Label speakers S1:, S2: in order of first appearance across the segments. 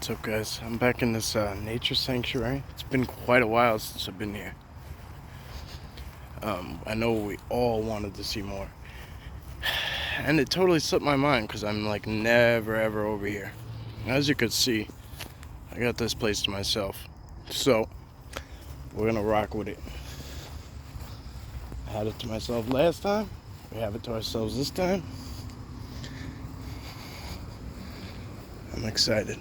S1: What's up, guys? I'm back in this nature sanctuary. It's been quite a while since I've been here. I know we all wanted to see more, and it totally slipped my mind because I'm like never ever over here. As you could see, I got this place to myself, so we're gonna rock with it. I had it to myself last time. We have it to ourselves this time. I'm excited.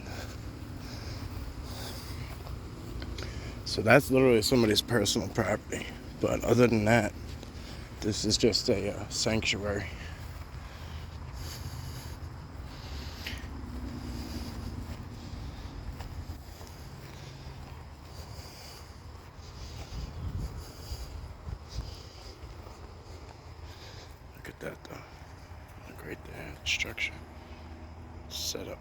S1: So that's literally somebody's personal property. But other than that, this is just a sanctuary. Look at that though. Look right there, the structure. Set up.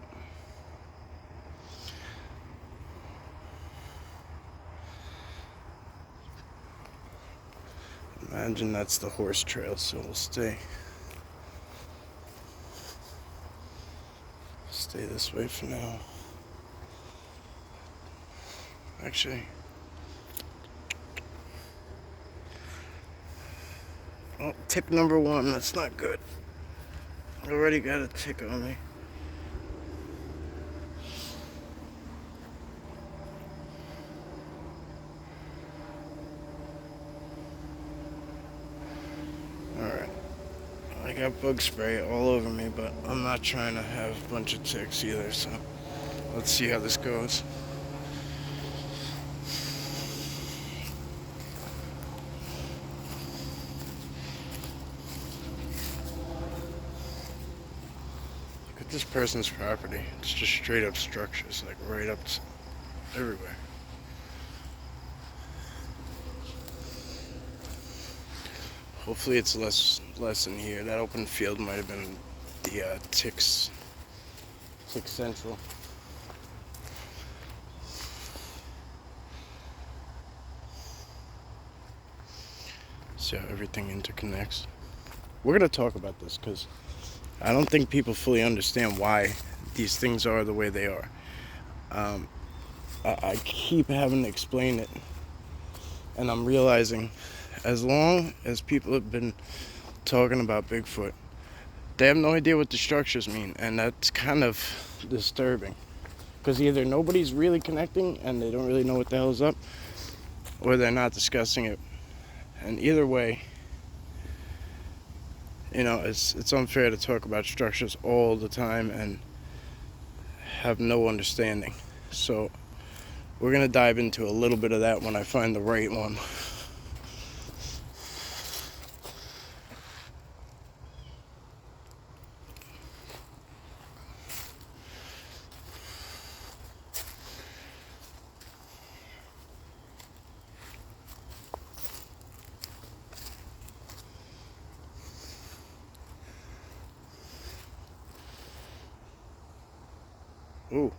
S1: Imagine that's the horse trail, so we'll stay this way for now. Actually, oh, tick number one, that's not good. I already got a tick on me. Alright, I got bug spray all over me, but I'm not trying to have a bunch of ticks either, so let's see how this goes. Look at this person's property. It's just straight up structures, like right up everywhere. Hopefully it's less in here. That open field might have been the tick central. See how everything interconnects. We're gonna talk about this because I don't think people fully understand why these things are the way they are. I keep having to explain it, and I'm realizing as long as people have been talking about Bigfoot, they have no idea what the structures mean, and that's kind of disturbing. Because either nobody's really connecting and they don't really know what the hell is up, or they're not discussing it. And either way, you know, it's unfair to talk about structures all the time and have no understanding. So we're gonna dive into a little bit of that when I find the right one. Ooh.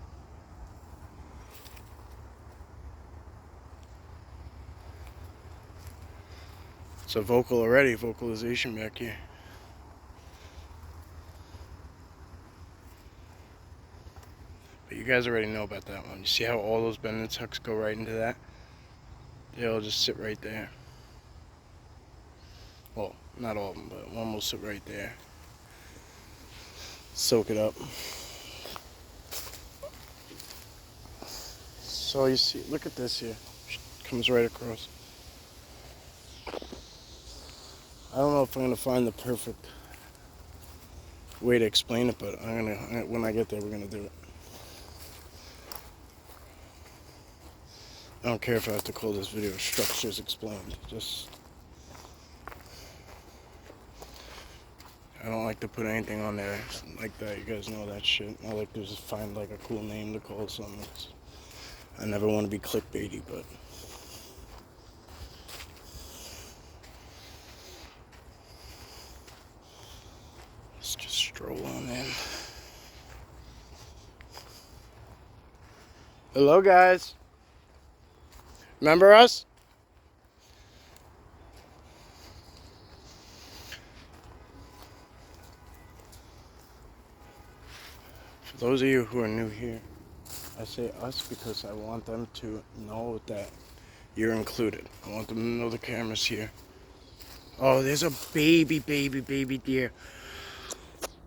S1: It's a vocalization back here. But you guys already know about that one. You see how all those bending hooks go right into that? They all just sit right there. Well, not all of them, but one will sit right there. Soak it up. So you see, look at this here. Comes right across. I don't know if I'm gonna find the perfect way to explain it, but when I get there, we're gonna do it. I don't care if I have to call this video Structures Explained. I don't like to put anything on there like that. You guys know that shit. I like to just find like a cool name to call something. I never want to be clickbaity, but let's just stroll on in. Hello, guys. Remember us? For those of you who are new here, I say us because I want them to know that you're included. I want them to know the camera's here. Oh, there's a baby deer.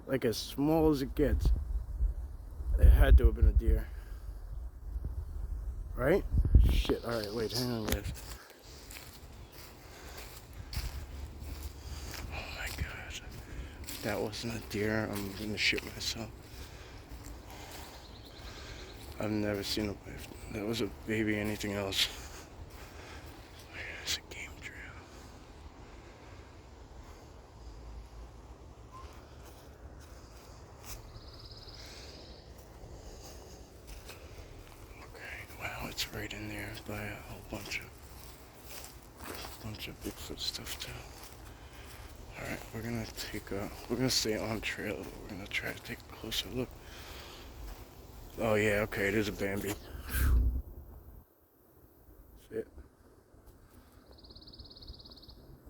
S1: Like as small as it gets. It had to have been a deer. Right? Shit, alright, wait, hang on guys. Oh my god. If that wasn't a deer, I'm gonna shit myself. I've never seen a, that was a baby anything else. It's a game trail. Okay, wow, it's right in there by a whole bunch of Bigfoot stuff too. Alright, we're gonna stay on trail. We're gonna try to take a closer look. Oh yeah, okay, it is a Bambi. Shit.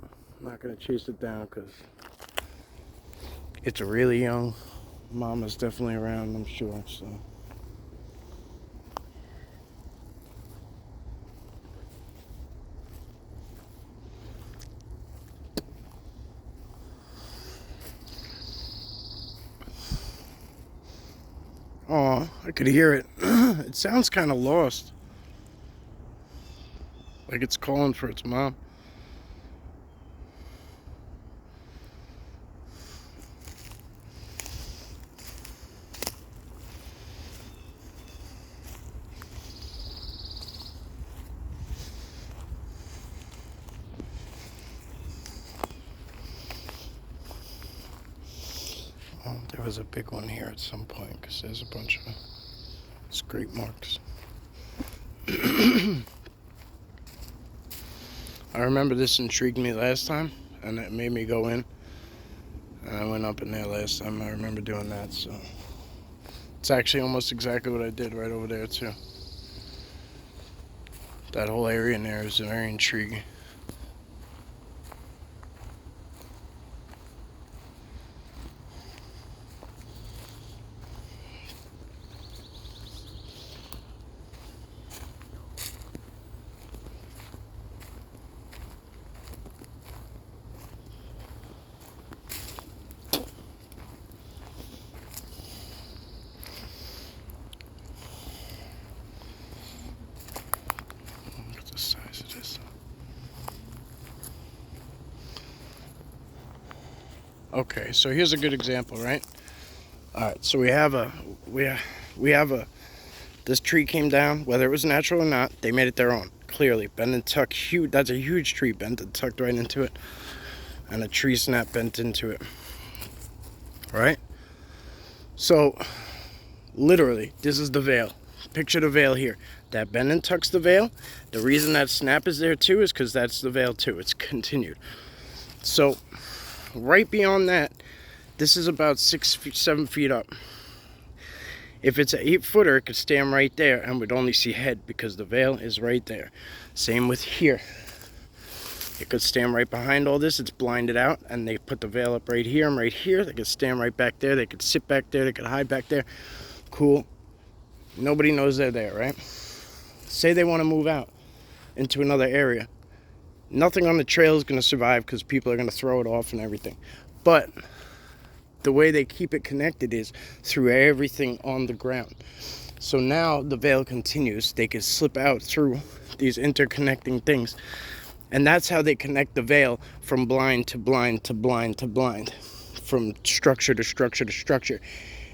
S1: I'm not gonna chase it down because it's really young. Mama's definitely around, I'm sure, so. Oh, I could hear it. It sounds kind of lost. Like it's calling for its mom. Oh, there was a big one here at some point because there's a bunch of scrape marks. I remember this intrigued me last time, and it made me go in. And I went up in there last time. I remember doing that, so it's actually almost exactly what I did right over there too. That whole area in there is very intriguing. Look at the size of this. Okay, so here's a good example, right? All right, so we have a this tree came down, whether it was natural or not, they made it their own. Clearly, bend and tuck, huge. That's a huge tree, bent and tucked right into it, and a tree snap bent into it. Right? So, literally, this is the veil. Picture the veil here. That bend and tucks the veil. The reason that snap is there too is because that's the veil too. It's continued. So, right beyond that, this is about 6 feet, 7 feet up. If it's an 8-footer, it could stand right there and we'd only see head because the veil is right there. Same with here. It could stand right behind all this. It's blinded out, and they put the veil up right here and right here. They could stand right back there. They could sit back there. They could hide back there. Cool. Nobody knows they're there, right? Say they want to move out into another area. Nothing on the trail is going to survive because people are going to throw it off and everything. But the way they keep it connected is through everything on the ground. So now the veil continues. They can slip out through these interconnecting things. And that's how they connect the veil from blind to blind to blind to blind. From structure to structure to structure.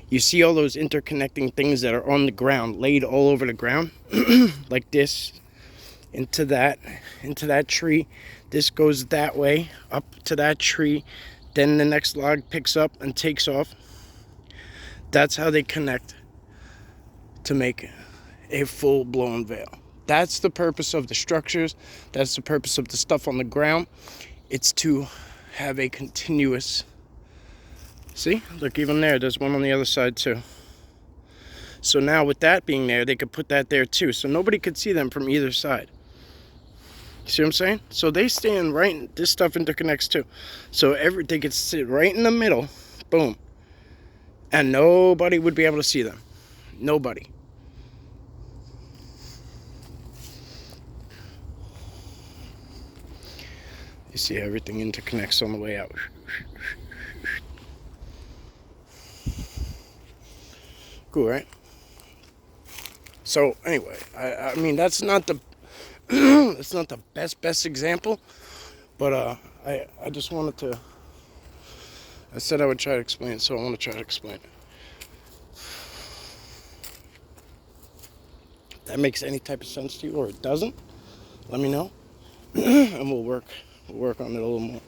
S1: You see all those interconnecting things that are on the ground, laid all over the ground, like this, into that tree. This goes that way, up to that tree. Then the next log picks up and takes off. That's how they connect to make a full-blown veil. That's the purpose of the structures. That's the purpose of the stuff on the ground. It's to have a continuous... See? Look, even there's one on the other side too. So now with that being there, they could put that there too. So nobody could see them from either side. See what I'm saying? So they stand right, this stuff interconnects too. So they could sit right in the middle, boom. And nobody would be able to see them. Nobody. You see everything interconnects on the way out. Cool, right? So anyway, I mean that's not the it's not the best example, but I just wanted to. I said I would try to explain it, so I want to try to explain it. If that makes any type of sense to you, or it doesn't, let me know, and we'll work on it a little more.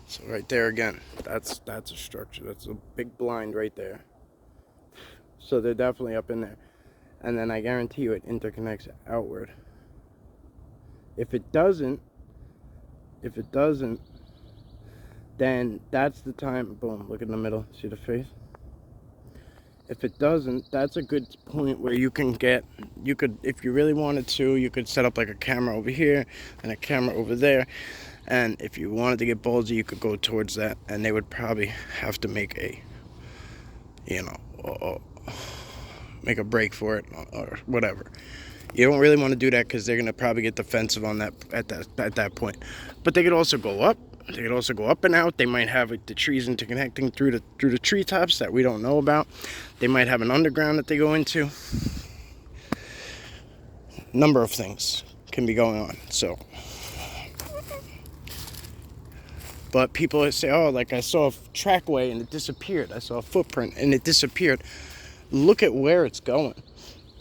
S1: So right there again, that's a structure. That's a big blind right there. So they're definitely up in there. And then I guarantee you it interconnects outward. If it doesn't, then that's the time. Boom, look in the middle. See the face? If it doesn't, that's a good point where you could, if you really wanted to, you could set up like a camera over here and a camera over there. And if you wanted to get ballsy, you could go towards that, and they would probably have to make a, make a break for it or whatever. You don't really want to do that because they're gonna probably get defensive on that at that point. But they could also go up. They could also go up and out. They might have like the trees interconnecting through the treetops that we don't know about. They might have an underground that they go into. Number of things can be going on. So. But people say, oh, like I saw a trackway and it disappeared. I saw a footprint and it disappeared. Look at where it's going.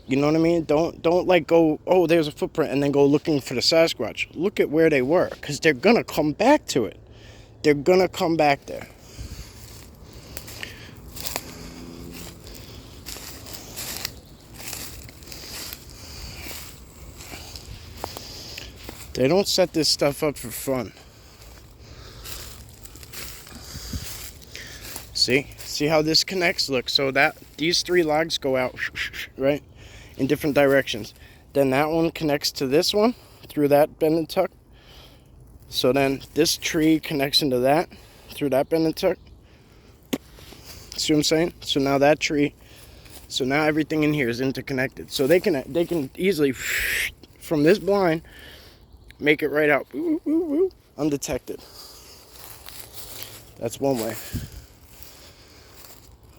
S1: You know what I mean? Don't like go, oh, there's a footprint and then go looking for the Sasquatch. Look at where they were, because they're going to come back to it. They're going to come back there. They don't set this stuff up for fun. See how this connects? Look, so that these three logs go out, right, in different directions. Then that one connects to this one through that bend and tuck. So then this tree connects into that through that bend and tuck. See what I'm saying? So now that tree, so now everything in here is interconnected. So they can easily from this blind make it right out, undetected. That's one way.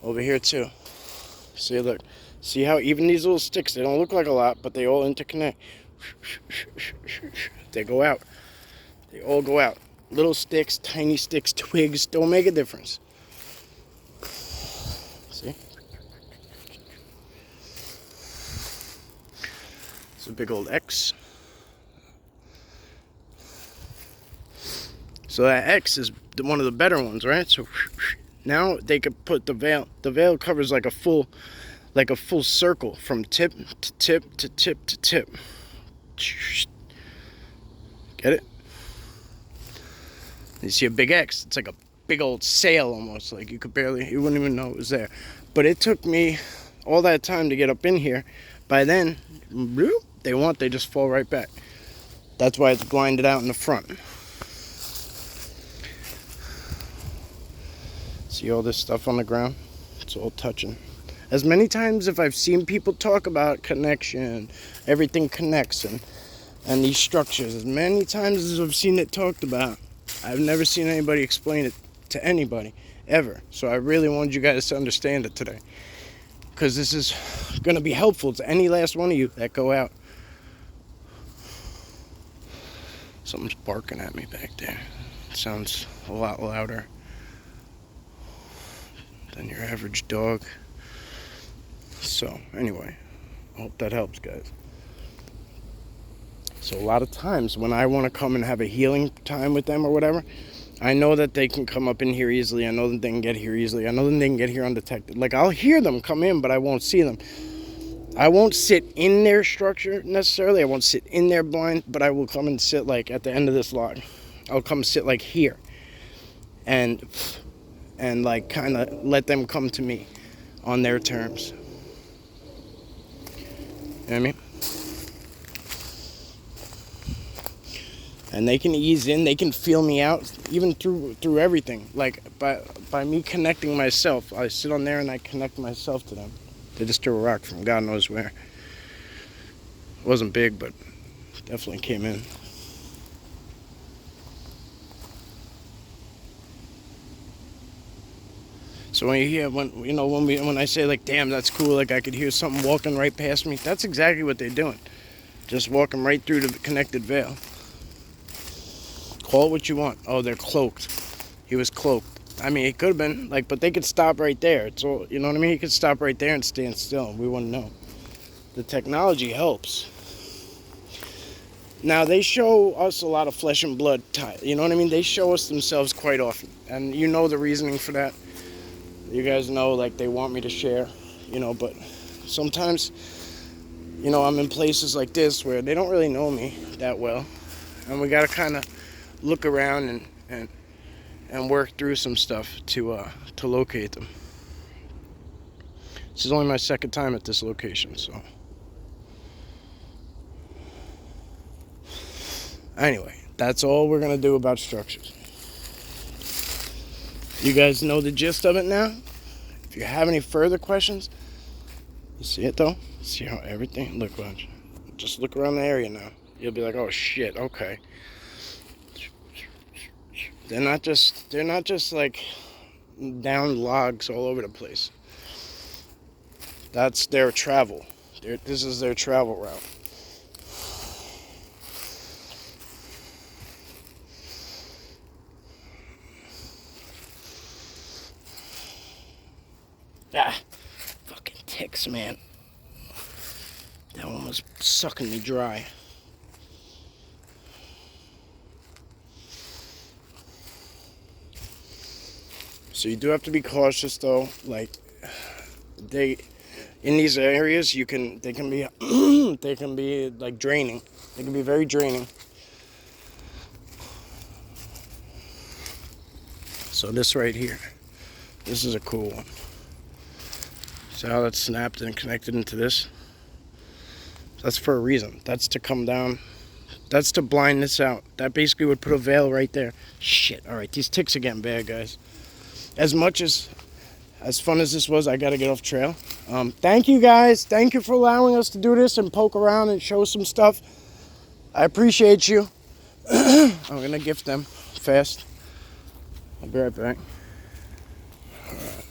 S1: Over here too. See, look. See how even these little sticks, they don't look like a lot, but they all interconnect. They go out. They all go out. Little sticks, tiny sticks, twigs, don't make a difference. See? It's a big old X. So that X is one of the better ones, right? So now they could put the veil. The veil covers like a full circle from tip to tip to tip to tip. Get it? You see a big X. It's like a big old sail almost. Like you wouldn't even know it was there. But it took me all that time to get up in here. By then, they just fall right back. That's why it's blinded out in the front. See all this stuff on the ground? It's all touching. As many times if I've seen people talk about connection, everything connects and these structures, as many times as I've seen it talked about, I've never seen anybody explain it to anybody, ever. So I really wanted you guys to understand it today, because this is going to be helpful to any last one of you that go out. Something's barking at me back there. It sounds a lot louder than your average dog. So anyway, I hope that helps, guys. So a lot of times when I want to come and have a healing time with them or whatever, I know that they can come up in here easily. I know that they can get here easily. I know that they can get here undetected. Like, I'll hear them come in, but I won't see them. I won't sit in their structure necessarily. I won't sit in their blind, but I will come and sit like at the end of this log. I'll come sit like here and like kind of let them come to me on their terms. You know what I mean? And they can ease in, they can feel me out, even through everything. Like, by me connecting myself. I sit on there and I connect myself to them. They just threw a rock from God knows where. It wasn't big, but definitely came in. So when you hear, when I say, like, damn, that's cool, like I could hear something walking right past me, that's exactly what they're doing. Just walking right through the connected veil. Call it what you want. Oh, they're cloaked. He was cloaked. I mean, it could have been, like, but they could stop right there. It's all, you know what I mean? He could stop right there and stand still. We wouldn't know. The technology helps. Now, they show us a lot of flesh and blood. You know what I mean? They show us themselves quite often. And you know the reasoning for that. You guys know, like, they want me to share, but sometimes, I'm in places like this where they don't really know me that well. And we got to kind of look around and work through some stuff to locate them. This is only my second time at this location, so. Anyway, that's all we're going to do about structures. You guys know the gist of it now? If you have any further questions, you see it though? See how everything, look, watch. Just look around the area now. You'll be like, oh shit, okay. They're not just like down logs all over the place. That's their travel. This is their travel route. Ah, fucking ticks, man. That one was sucking me dry. So you do have to be cautious, though. Like, in these areas, they can be, they can be like draining. They can be very draining. So this right here, this is a cool one. See how that's snapped and connected into this? That's for a reason. That's to come down. That's to blind this out. That basically would put a veil right there. Shit. All right, these ticks are getting bad, guys. As fun as this was, I gotta get off trail. Thank you, guys. Thank you for allowing us to do this and poke around and show some stuff. I appreciate you. I'm gonna gift them fast. I'll be right back. All right.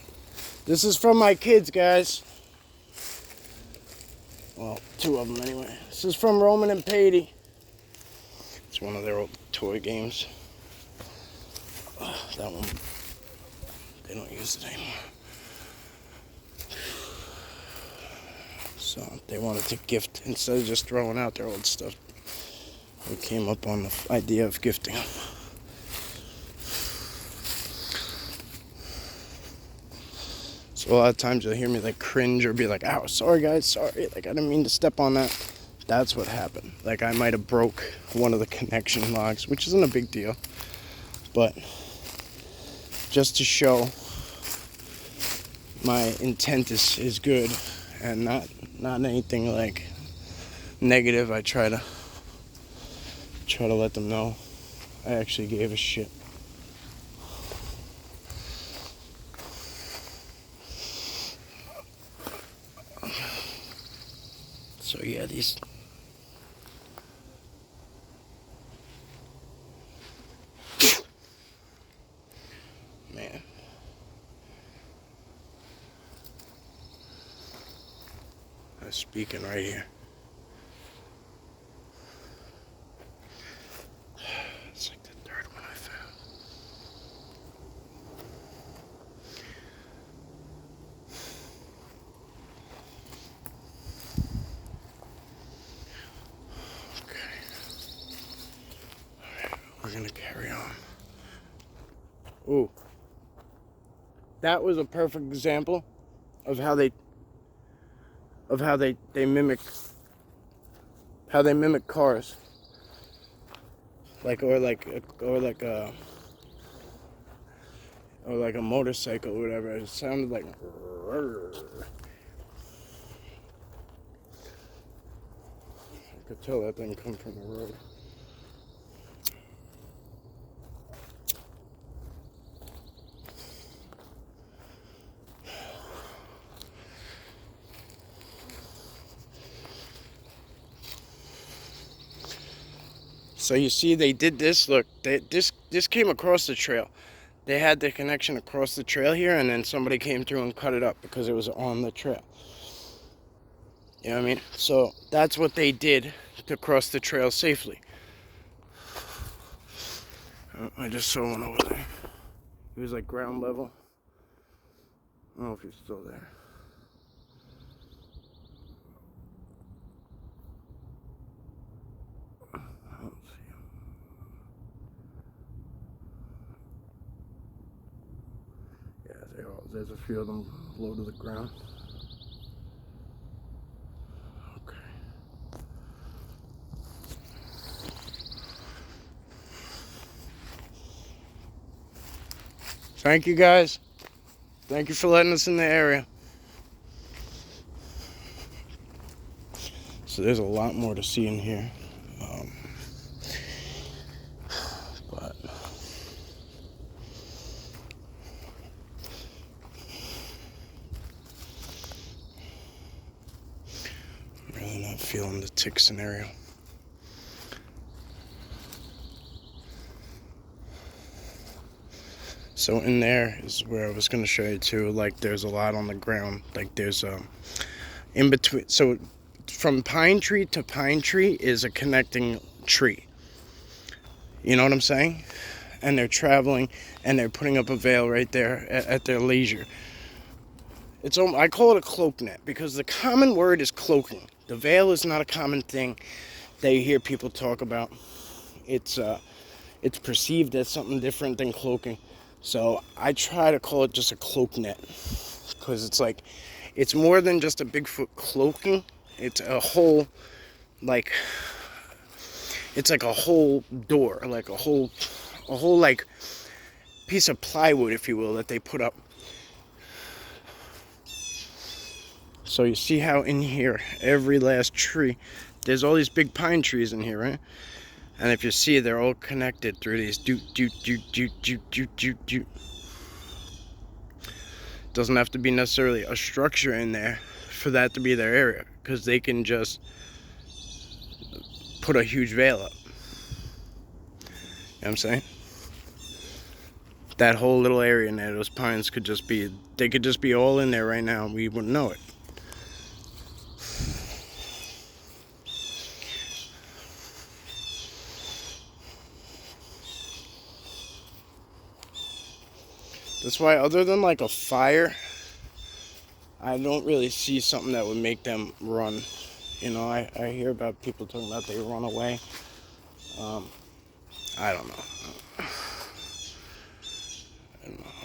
S1: This is from my kids, guys. Well, two of them anyway. This is from Roman and Patty. It's one of their old toy games. That one, they don't use it anymore. So they wanted to gift, instead of just throwing out their old stuff, we came up on the idea of gifting them. So a lot of times you'll hear me like cringe or be like, "Ow, sorry guys, sorry, like I didn't mean to step on that." That's what happened. Like I might have broke one of the connection logs, which isn't a big deal, but just to show my intent is good and not anything like negative. I try to let them know I actually gave a shit. So yeah, these man. I'm speaking right here. It's like the third one I found. We're gonna carry on. Ooh. That was a perfect example of how they mimic cars. Like a motorcycle or whatever. It sounded like I could tell that didn't come from the road. So you see, they did this. Look, this came across the trail. They had the connection across the trail here, and then somebody came through and cut it up because it was on the trail. You know what I mean? So that's what they did to cross the trail safely. Oh, I just saw one over there. He was like ground level. I don't know if he's still there. I don't see him. Yeah, there's a few of them low to the ground. Okay. Thank you, guys. Thank you for letting us in the area. So there's a lot more to see in here. But I'm really not feeling the tick scenario. So in there is where I was going to show you too. Like there's a lot on the ground. Like there's in between. So from pine tree to pine tree is a connecting tree. You know what I'm saying? And they're traveling and they're putting up a veil right there at their leisure. I call it a cloak net because the common word is cloaking. The veil is not a common thing that you hear people talk about. It's perceived as something different than cloaking. So I try to call it just a cloak net because it's more than just a Bigfoot cloaking. It's a whole, it's like a whole door, like a whole like piece of plywood, if you will, that they put up. So you see how in here, every last tree, there's all these big pine trees in here, right? And if you see, they're all connected through these doot. Doesn't have to be necessarily a structure in there for that to be their area, because they can just put a huge veil up. You know what I'm saying? That whole little area in there, those pines could just be all in there right now. We wouldn't know it. That's why, other than like a fire, I don't really see something that would make them run. You know, I hear about people talking about they run away. I don't know.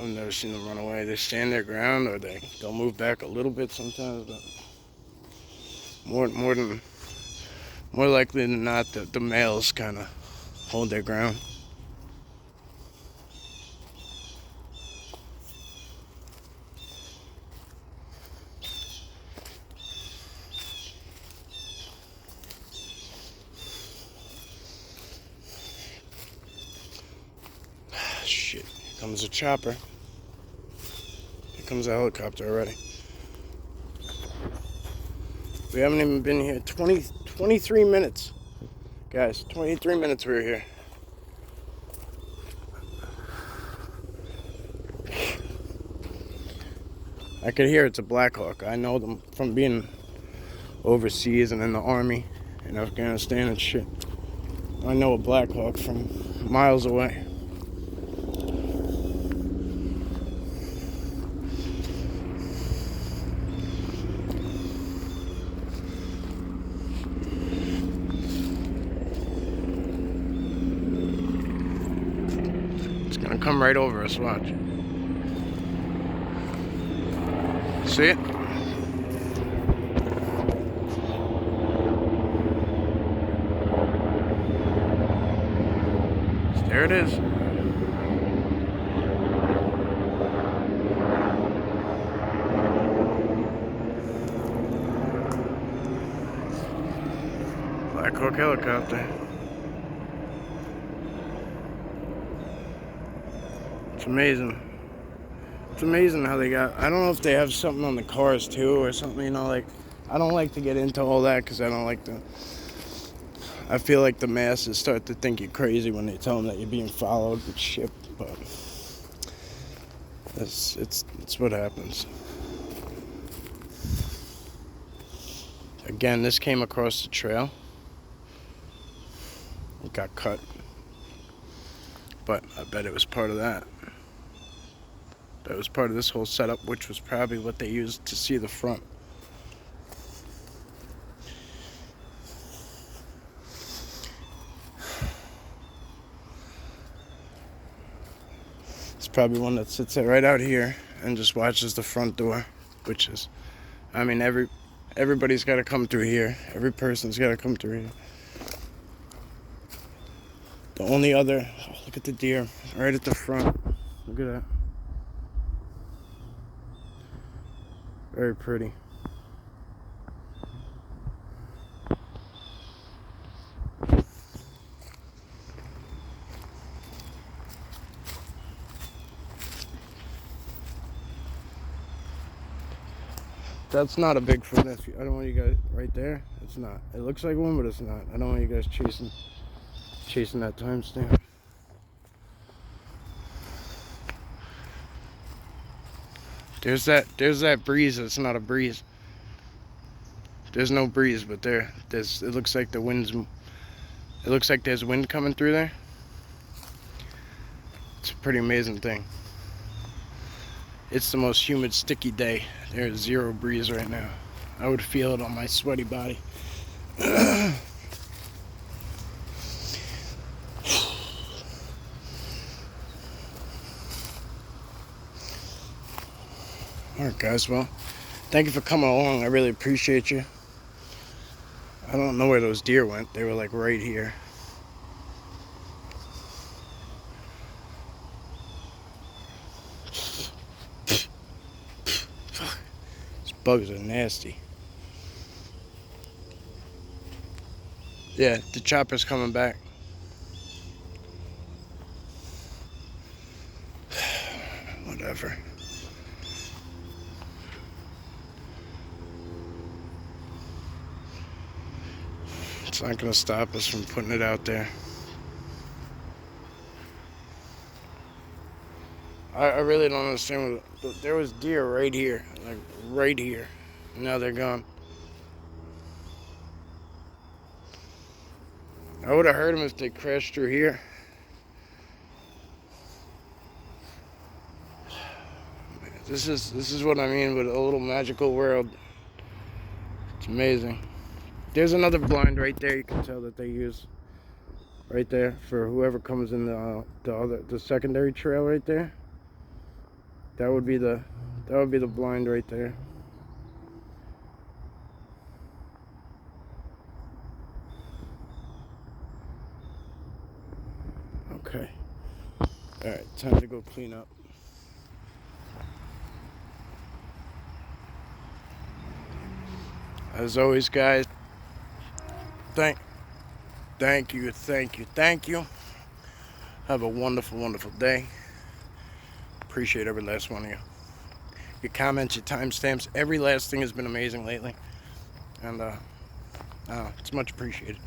S1: I've never seen them run away. They stand their ground, or they'll move back a little bit sometimes, but more likely than not, the males kind of hold their ground. Shit, here comes a chopper. Here comes a helicopter already. We haven't even been here 23 minutes. Guys, 23 minutes we were here. I could hear it's a Black Hawk. I know them from being overseas and in the army in Afghanistan and shit. I know a Black Hawk from miles away. It's gonna come right over us, watch. See it? There it is. Black Hawk helicopter. It's amazing. It's amazing how they got, I don't know if they have something on the cars too or something, you know, like, I don't like to get into all that because I don't like to I feel like the masses start to think you're crazy when they tell them that you're being followed and shipped, but it's what happens. Again, this came across the trail. It got cut, but I bet it was part of that. That was part of this whole setup, which was probably what they used to see the front. It's probably one that sits right out here and just watches the front door, which is, I mean, everybody's got to come through here. Every person's got to come through here. The only other, oh, look at the deer right at the front. Look at that. Very pretty. That's not a Bigfoot. I don't want you guys right there. It's not. It looks like one, but it's not. I don't want you guys chasing that timestamp. There's that breeze. It's not a breeze. There's no breeze, but there's. It looks like the wind's. It looks like there's wind coming through there. It's a pretty amazing thing. It's the most humid, sticky day. There's zero breeze right now. I would feel it on my sweaty body. Alright guys, well, thank you for coming along. I really appreciate you. I don't know where those deer went. They were like right here. These bugs are nasty. Yeah, the chopper's coming back. Whatever. It's not going to stop us from putting it out there. I really don't understand. There was deer right here, like right here. Now they're gone. I would have heard them if they crashed through here. This is what I mean with a little magical world. It's amazing. There's another blind right there. You can tell that they use right there for whoever comes in the secondary trail right there. That would be the blind right there. Okay. All right, time to go clean up. As always, guys, thank you. Have a wonderful, wonderful day. Appreciate every last one of you. Your comments, your timestamps, every last thing has been amazing lately. And it's much appreciated.